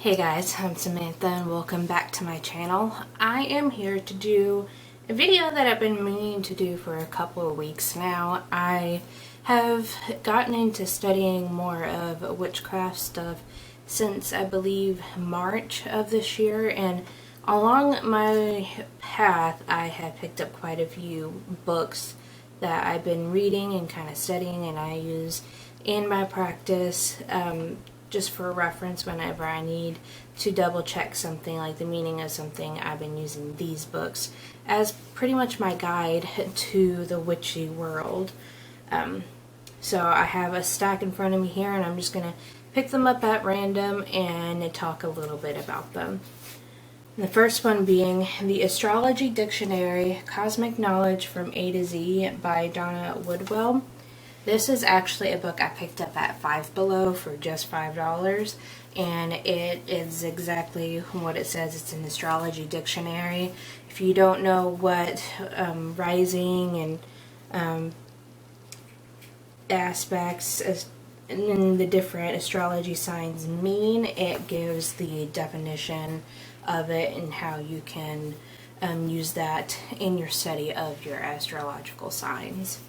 Hey guys, I'm Samantha and welcome back to my channel. I am here to do a video that I've been meaning to do for a couple of weeks now. I have gotten into studying more of witchcraft stuff since I believe March of this year, and along my path I have picked up quite a few books that I've been reading and kind of studying, and I use in my practice just for reference whenever I need to double check something, like the meaning of something. I've been using these books as pretty much my guide to the witchy world. So I have a stack in front of me here, and I'm just going to pick them up at random and talk a little bit about them. The first one being the Astrology Dictionary, Cosmic Knowledge from A to Z by Donna Woodwell. This is actually a book I picked up at Five Below for just $5, and it is exactly what it says. It's an astrology dictionary. If you don't know what rising and aspects in the different astrology signs mean, it gives the definition of it and how you can use that in your study of your astrological signs.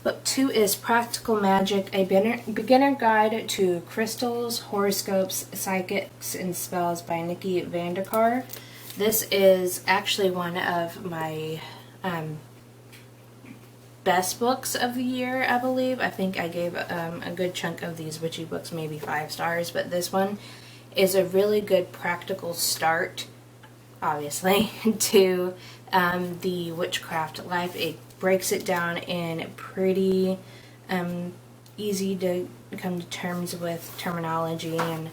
Book 2 is Practical Magic, a beginner guide to crystals, horoscopes, psychics, and spells by Nikki Vandekar. This is actually one of my best books of the year, I believe. I think I gave a good chunk of these witchy books maybe 5 stars, but this one is a really good practical start, obviously, to the witchcraft life. It breaks it down in pretty easy to come to terms with terminology, and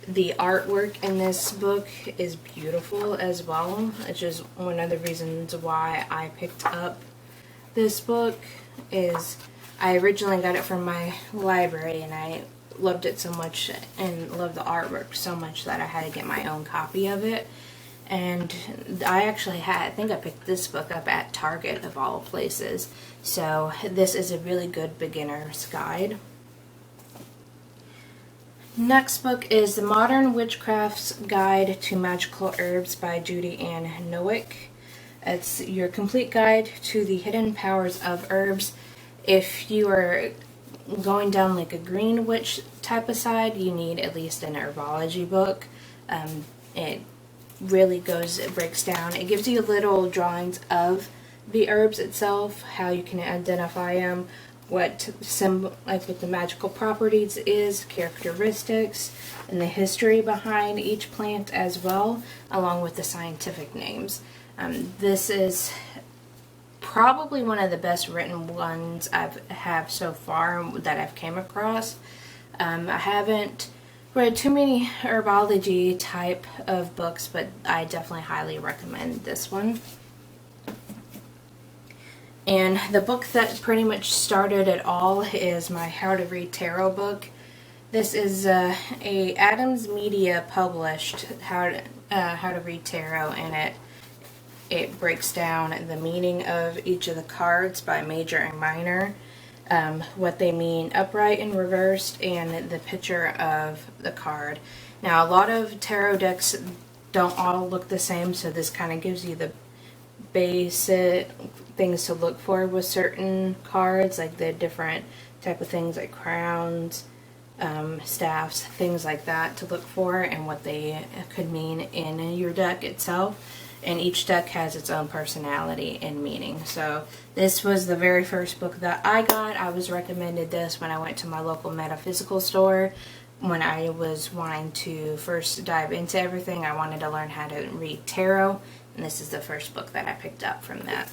the artwork in this book is beautiful as well. It's just one of the reasons why I picked up this book. Is I originally got it from my library and I loved it so much and loved the artwork so much that I had to get my own copy of it. And I think I picked this book up at Target of all places. So this is a really good beginner's guide. Next book is The Modern Witchcraft's Guide to Magical Herbs by Judy Ann Nowick. It's your complete guide to the hidden powers of herbs. If you are going down like a green witch type of side, you need at least an herbology book. It really breaks down. It gives you little drawings of the herbs itself, how you can identify them, what the magical properties is, characteristics, and the history behind each plant as well, along with the scientific names. This is probably one of the best written ones have so far that I've came across. I haven't read too many herbology type of books, but I definitely highly recommend this one. And the book that pretty much started it all is my How to Read Tarot book. This is a Adams Media published How to Read Tarot, and it breaks down the meaning of each of the cards by major and minor, what they mean upright and reversed, and the picture of the card. Now, a lot of tarot decks don't all look the same, so this kind of gives you the basic things to look for with certain cards, like the different type of things like crowns, staffs, things like that to look for, and what they could mean in your deck itself. And each deck has its own personality and meaning. So this was the very first book that I got. I was recommended this when I went to my local metaphysical store when I was wanting to first dive into everything. I wanted to learn how to read tarot, and this is the first book that I picked up from that.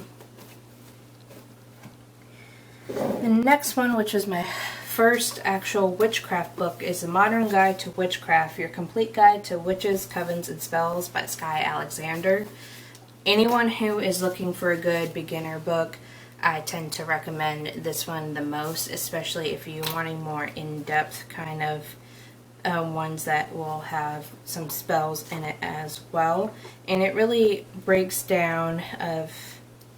The next one, which was my first actual witchcraft book, is The Modern Guide to Witchcraft, Your Complete Guide to Witches, Covens, and Spells by Sky Alexander. Anyone who is looking for a good beginner book, I tend to recommend this one the most, especially if you're wanting more in-depth kind of ones that will have some spells in it as well. And it really breaks down of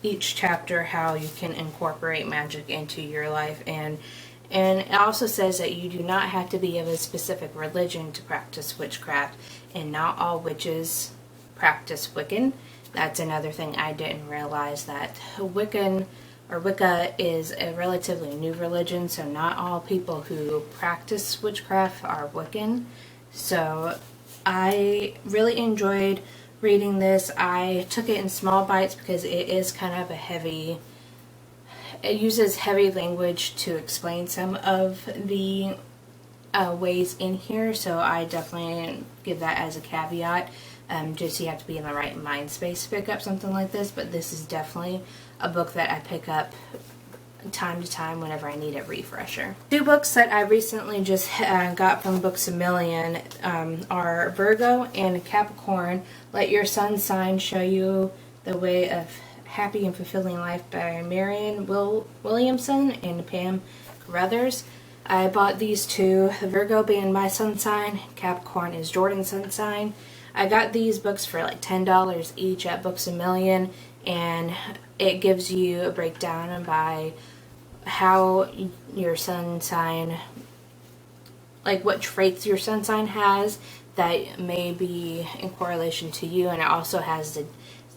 each chapter how you can incorporate magic into your life and And it also says that you do not have to be of a specific religion to practice witchcraft, and not all witches practice Wiccan. That's another thing I didn't realize, that Wiccan or Wicca is a relatively new religion, so not all people who practice witchcraft are Wiccan. So I really enjoyed reading this. I took it in small bites because it is kind of a heavy, it uses heavy language to explain some of the ways in here, so I definitely give that as a caveat. Just you have to be in the right mind space to pick up something like this, but this is definitely a book that I pick up time to time whenever I need a refresher. Two books that I recently just got from Books A Million are Virgo and Capricorn, Let Your Sun Sign Show You the Way of Happy and Fulfilling Life by Marianne Williamson and Pam Carruthers. I bought these two, the Virgo being my sun sign, Capricorn is Jordan's sun sign. I got these books for like $10 each at Books A Million, and it gives you a breakdown by how your sun sign, like what traits your sun sign has that may be in correlation to you, and it also has it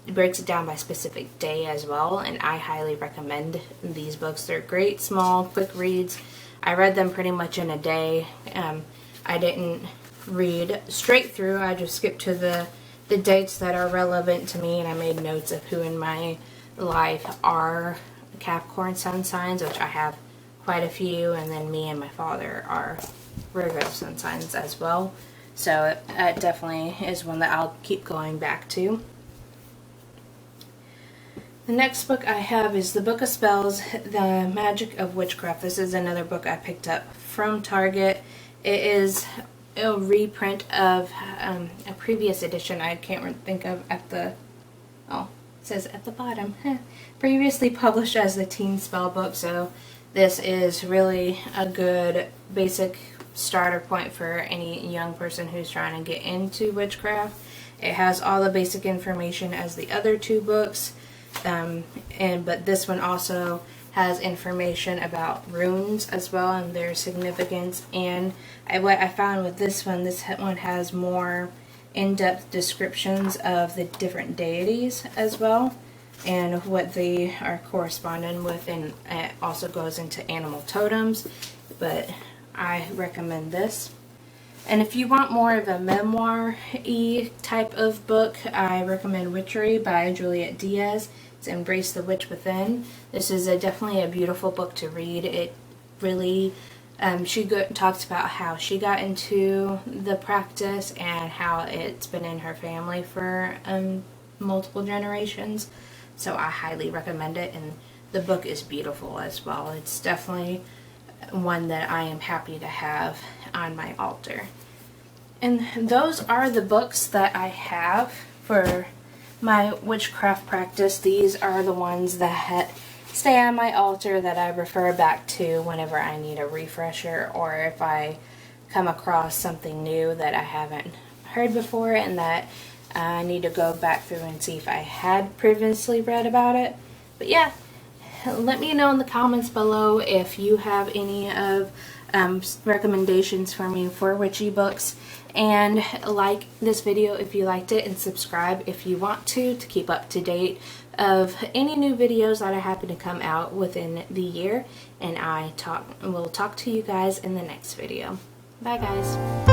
breaks it down by specific day as well, and I highly recommend these books. They're great, small, quick reads. I read them pretty much in a day. I didn't read straight through. I just skipped to the dates that are relevant to me, and I made notes of who in my life are Capricorn sun signs, which I have quite a few, and then me and my father are Virgo sun signs as well. So it definitely is one that I'll keep going back to. The next book I have is The Book of Spells, The Magic of Witchcraft. This is another book I picked up from Target. It is a reprint of a previous edition I can't think of at the, oh, it says at the bottom, previously published as the Teen Spell Book. So this is really a good basic starter point for any young person who's trying to get into witchcraft. It has all the basic information as the other two books. But this one also has information about runes as well and their significance. And what I found with this one has more in-depth descriptions of the different deities as well and what they are corresponding with, and it also goes into animal totems. But I recommend this. And if you want more of a memoir-y type of book, I recommend Witchery by Juliet Diaz. It's Embrace the Witch Within. This is definitely a beautiful book to read. It really, she talks about how she got into the practice and how it's been in her family for multiple generations. So I highly recommend it, and the book is beautiful as well. It's definitely one that I am happy to have on my altar. And those are the books that I have for my witchcraft practice. These are the ones that stay on my altar that I refer back to whenever I need a refresher, or if I come across something new that I haven't heard before and that I need to go back through and see if I had previously read about it. But yeah, let me know in the comments below if you have any of recommendations for me for witchy books, and like this video if you liked it, and subscribe if you want to keep up to date of any new videos that I happen to come out within the year. And will talk to you guys in the next video. Bye guys.